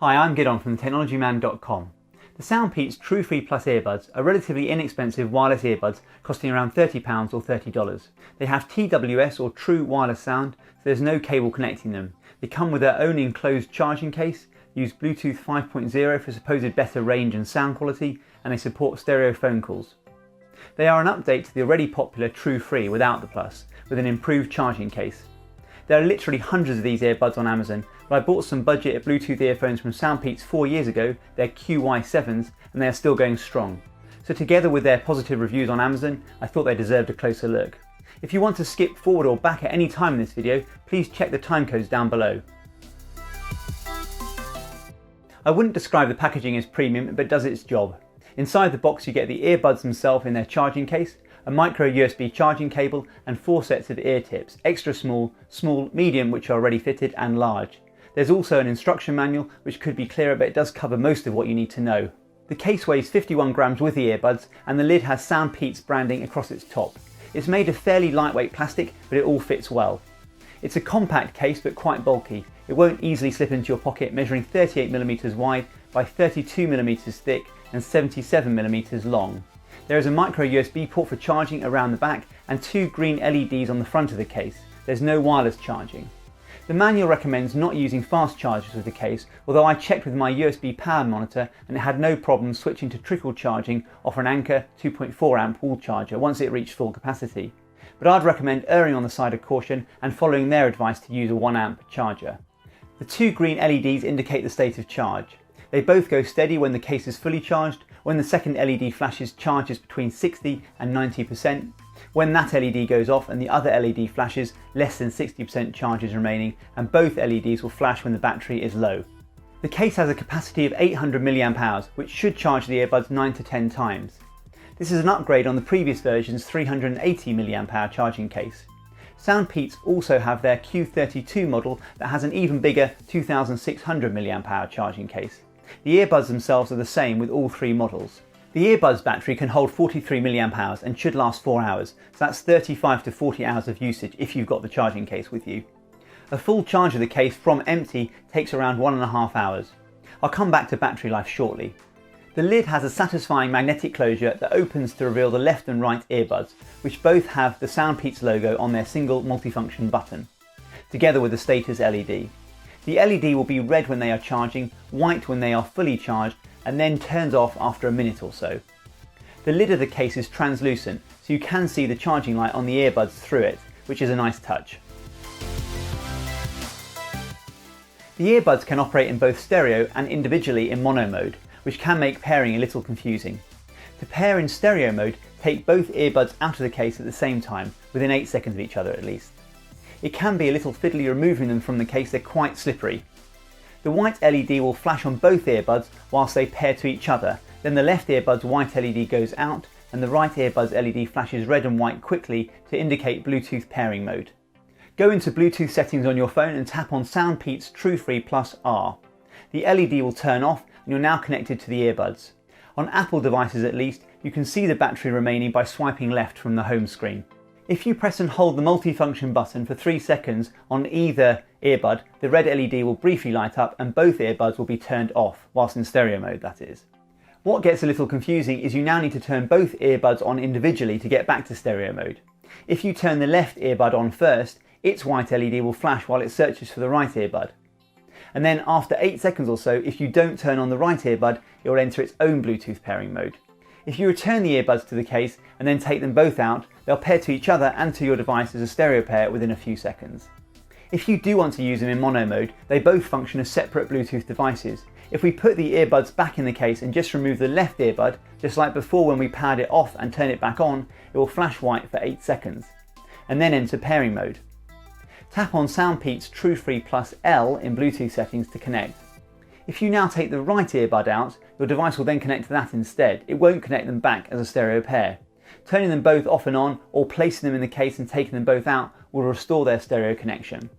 Hi, I'm Gidon from technologyman.com. The SoundPEATS TrueFree Plus earbuds are relatively inexpensive wireless earbuds costing around £30 or $30. They have TWS or true wireless sound, so there's no cable connecting them. They come with their own enclosed charging case, use Bluetooth 5.0 for supposed better range and sound quality, and they support stereo phone calls. They are an update to the already popular TrueFree without the Plus, with an improved charging case. There are literally hundreds of these earbuds on Amazon, but I bought some budget Bluetooth earphones from SoundPEATS 4 years ago, their QY7s, and they are still going strong. So together with their positive reviews on Amazon, I thought they deserved a closer look. If you want to skip forward or back at any time in this video, please check the timecodes down below. I wouldn't describe the packaging as premium, but it does its job. Inside the box you get the earbuds themselves in their charging case, a micro USB charging cable and 4 sets of ear tips, extra small, small, medium which are already fitted and large. There's also an instruction manual which could be clearer, but it does cover most of what you need to know. The case weighs 51 grams with the earbuds and the lid has SoundPEATS branding across its top. It's made of fairly lightweight plastic, but it all fits well. It's a compact case but quite bulky. It won't easily slip into your pocket, measuring 38mm wide by 32mm thick and 77mm long. There is a micro USB port for charging around the back and 2 green LEDs on the front of the case. There's no wireless charging. The manual recommends not using fast chargers with the case, although I checked with my USB power monitor and it had no problem switching to trickle charging off an Anker 2.4 amp wall charger once it reached full capacity. But I'd recommend erring on the side of caution and following their advice to use a 1 amp charger. The 2 green LEDs indicate the state of charge. They both go steady when the case is fully charged. When the second LED flashes, charges between 60 and 90%. When that LED goes off and the other LED flashes, less than 60% charge is remaining, and both LEDs will flash when the battery is low. The case has a capacity of 800 mAh, which should charge the earbuds 9 to 10 times. This is an upgrade on the previous version's 380 mAh charging case. SoundPEATS also have their Q32 model that has an even bigger 2600 mAh charging case. The earbuds themselves are the same with all 3 models. The earbuds battery can hold 43 mAh and should last 4 hours, so that's 35 to 40 hours of usage if you've got the charging case with you. A full charge of the case from empty takes around 1.5 hours. I'll come back to battery life shortly. The lid has a satisfying magnetic closure that opens to reveal the left and right earbuds, which both have the SoundPEATS logo on their single multifunction button, together with the status LED. The LED will be red when they are charging, white when they are fully charged, and then turns off after a minute or so. The lid of the case is translucent, so you can see the charging light on the earbuds through it, which is a nice touch. The earbuds can operate in both stereo and individually in mono mode, which can make pairing a little confusing. To pair in stereo mode, take both earbuds out of the case at the same time, within 8 seconds of each other at least. It can be a little fiddly removing them from the case, they're quite slippery. The white LED will flash on both earbuds whilst they pair to each other, then the left earbud's white LED goes out and the right earbud's LED flashes red and white quickly to indicate Bluetooth pairing mode. Go into Bluetooth settings on your phone and tap on SoundPEATS TrueFree Plus R. The LED will turn off and you're now connected to the earbuds. On Apple devices at least, you can see the battery remaining by swiping left from the home screen. If you press and hold the multifunction button for 3 seconds on either earbud, the red LED will briefly light up and both earbuds will be turned off, whilst in stereo mode that is. What gets a little confusing is you now need to turn both earbuds on individually to get back to stereo mode. If you turn the left earbud on first, its white LED will flash while it searches for the right earbud. And then after 8 seconds or so, if you don't turn on the right earbud, it will enter its own Bluetooth pairing mode. If you return the earbuds to the case and then take them both out, they'll pair to each other and to your device as a stereo pair within a few seconds. If you do want to use them in mono mode, they both function as separate Bluetooth devices. If we put the earbuds back in the case and just remove the left earbud, just like before when we powered it off and turn it back on, it will flash white for 8 seconds, and then enter pairing mode. Tap on SoundPEATS TrueFree Plus L in Bluetooth settings to connect. If you now take the right earbud out, your device will then connect to that instead. It won't connect them back as a stereo pair. Turning them both off and on, or placing them in the case and taking them both out will restore their stereo connection.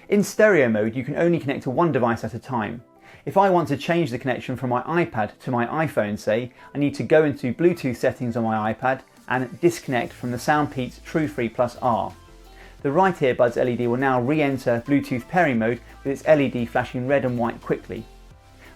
In stereo mode, you can only connect to one device at a time. If I want to change the connection from my iPad to my iPhone, say, I need to go into Bluetooth settings on my iPad and disconnect from the SoundPEATS TrueFree Plus R. The right earbud's LED will now re-enter Bluetooth pairing mode with its LED flashing red and white quickly.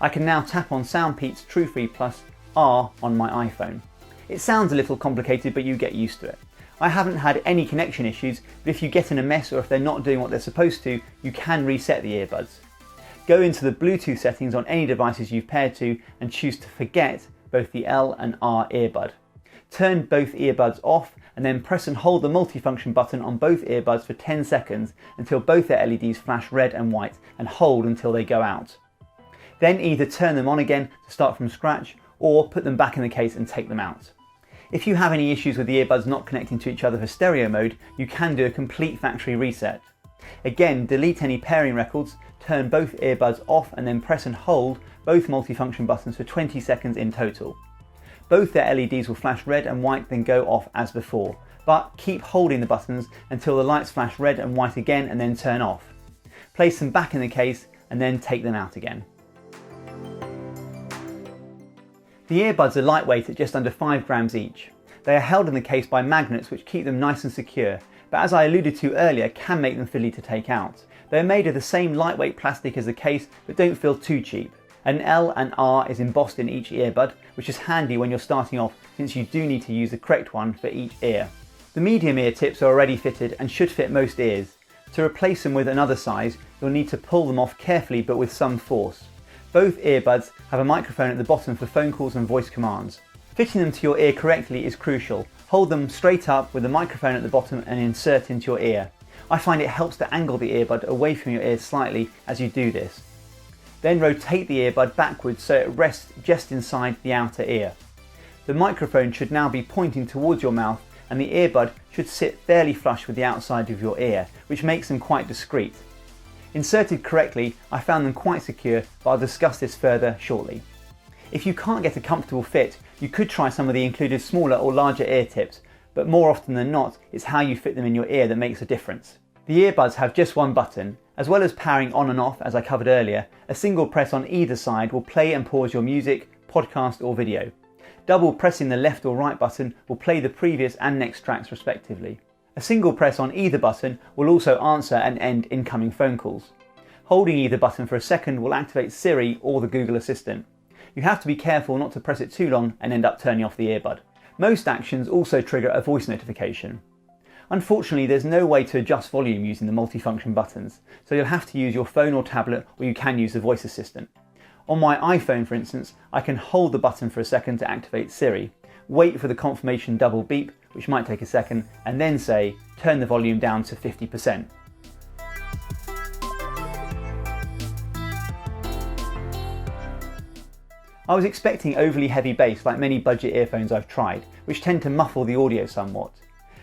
I can now tap on SoundPEATS TrueFree plus R on my iPhone. It sounds a little complicated, but you get used to it. I haven't had any connection issues, but if you get in a mess or if they're not doing what they're supposed to, you can reset the earbuds. Go into the Bluetooth settings on any devices you've paired to and choose to forget both the L and R earbud. Turn both earbuds off and then press and hold the multifunction button on both earbuds for 10 seconds until both their LEDs flash red and white, and hold until they go out. Then either turn them on again to start from scratch or put them back in the case and take them out. If you have any issues with the earbuds not connecting to each other for stereo mode, you can do a complete factory reset. Again, delete any pairing records, turn both earbuds off and then press and hold both multifunction buttons for 20 seconds in total. Both their LEDs will flash red and white, then go off as before, but keep holding the buttons until the lights flash red and white again and then turn off. Place them back in the case and then take them out again. The earbuds are lightweight at just under 5 grams each. They are held in the case by magnets which keep them nice and secure, but as I alluded to earlier, can make them fiddly to take out. They are made of the same lightweight plastic as the case, but don't feel too cheap. An L and R is embossed in each earbud, which is handy when you're starting off since you do need to use the correct one for each ear. The medium ear tips are already fitted and should fit most ears. To replace them with another size, you'll need to pull them off carefully but with some force. Both earbuds have a microphone at the bottom for phone calls and voice commands. Fitting them to your ear correctly is crucial. Hold them straight up with the microphone at the bottom and insert into your ear. I find it helps to angle the earbud away from your ear slightly as you do this. Then rotate the earbud backwards so it rests just inside the outer ear. The microphone should now be pointing towards your mouth and the earbud should sit fairly flush with the outside of your ear, which makes them quite discreet. Inserted correctly, I found them quite secure, but I'll discuss this further shortly. If you can't get a comfortable fit, you could try some of the included smaller or larger ear tips, but more often than not, it's how you fit them in your ear that makes a difference. The earbuds have just one button. As well as powering on and off, as I covered earlier, a single press on either side will play and pause your music, podcast or video. Double pressing the left or right button will play the previous and next tracks respectively. A single press on either button will also answer and end incoming phone calls. Holding either button for a second will activate Siri or the Google Assistant. You have to be careful not to press it too long and end up turning off the earbud. Most actions also trigger a voice notification. Unfortunately, there's no way to adjust volume using the multifunction buttons, so you'll have to use your phone or tablet, or you can use the voice assistant. On my iPhone, for instance, I can hold the button for a second to activate Siri, wait for the confirmation double beep, which might take a second, and then say, turn the volume down to 50%. I was expecting overly heavy bass like many budget earphones I've tried, which tend to muffle the audio somewhat.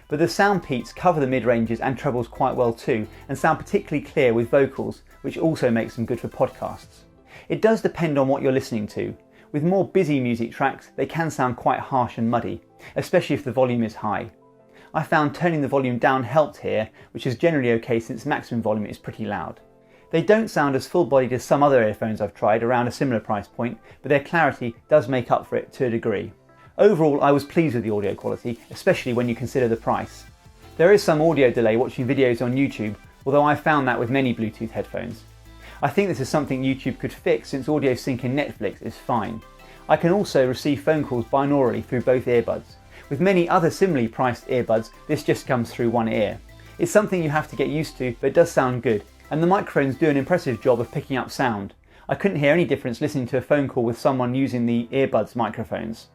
But the SoundPEATS cover the mid-ranges and trebles quite well too, and sound particularly clear with vocals, which also makes them good for podcasts. It does depend on what you're listening to. With more busy music tracks, they can sound quite harsh and muddy, especially if the volume is high. I found turning the volume down helped here, which is generally okay since maximum volume is pretty loud. They don't sound as full-bodied as some other earphones I've tried around a similar price point, but their clarity does make up for it to a degree. Overall, I was pleased with the audio quality, especially when you consider the price. There is some audio delay watching videos on YouTube, although I found that with many Bluetooth headphones. I think this is something YouTube could fix since audio sync in Netflix is fine. I can also receive phone calls binaurally through both earbuds. With many other similarly priced earbuds, this just comes through one ear. It's something you have to get used to, but it does sound good, and the microphones do an impressive job of picking up sound. I couldn't hear any difference listening to a phone call with someone using the earbuds microphones.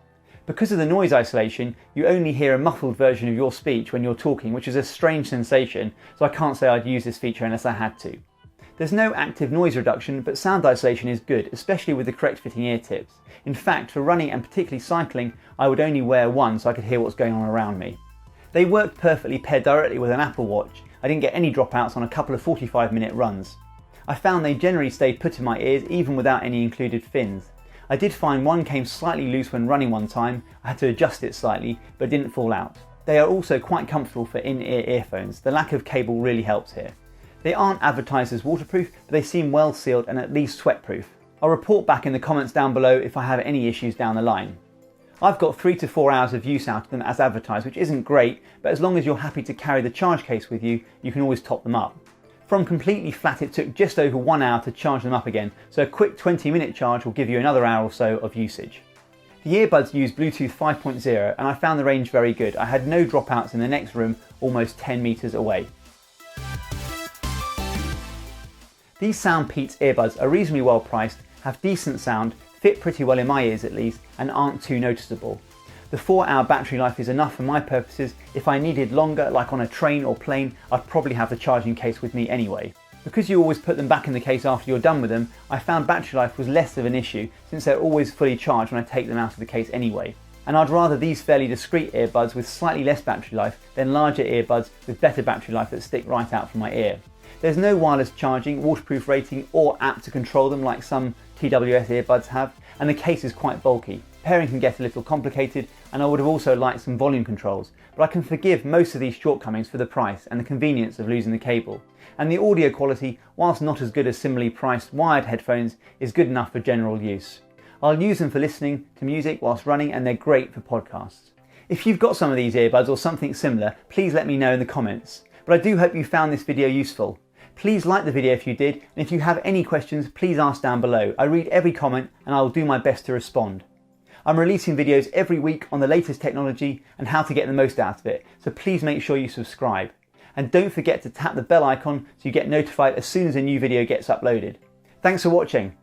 Because of the noise isolation, you only hear a muffled version of your speech when you're talking, which is a strange sensation, so I can't say I'd use this feature unless I had to. There's no active noise reduction, but sound isolation is good, especially with the correct fitting ear tips. In fact, for running and particularly cycling, I would only wear one so I could hear what's going on around me. They worked perfectly paired directly with an Apple Watch. I didn't get any dropouts on a couple of 45-minute runs. I found they generally stayed put in my ears even without any included fins. I did find one came slightly loose when running one time. I had to adjust it slightly, but it didn't fall out. They are also quite comfortable for in-ear earphones. The lack of cable really helps here. They aren't advertised as waterproof, but they seem well sealed and at least sweat-proof. I'll report back in the comments down below if I have any issues down the line. I've got 3 to 4 hours of use out of them as advertised, which isn't great, but as long as you're happy to carry the charge case with you, you can always top them up. From completely flat it took just over 1 hour to charge them up again, so a quick 20-minute charge will give you another hour or so of usage. The earbuds use Bluetooth 5.0 and I found the range very good. I had no dropouts in the next room, almost 10 metres away. These SoundPEATS earbuds are reasonably well priced, have decent sound, fit pretty well in my ears at least, and aren't too noticeable. The 4-hour battery life is enough for my purposes. If I needed longer, like on a train or plane, I'd probably have the charging case with me anyway. Because you always put them back in the case after you're done with them, I found battery life was less of an issue since they're always fully charged when I take them out of the case anyway. And I'd rather these fairly discreet earbuds with slightly less battery life than larger earbuds with better battery life that stick right out from my ear. There's no wireless charging, waterproof rating or app to control them like some TWS earbuds have, and the case is quite bulky. Pairing can get a little complicated, and I would have also liked some volume controls, but I can forgive most of these shortcomings for the price and the convenience of losing the cable. And the audio quality, whilst not as good as similarly priced wired headphones, is good enough for general use. I'll use them for listening to music whilst running, and they're great for podcasts. If you've got some of these earbuds or something similar, please let me know in the comments. But I do hope you found this video useful. Please like the video if you did, and if you have any questions, please ask down below. I read every comment and I will do my best to respond. I'm releasing videos every week on the latest technology and how to get the most out of it, so please make sure you subscribe. And don't forget to tap the bell icon so you get notified as soon as a new video gets uploaded. Thanks for watching.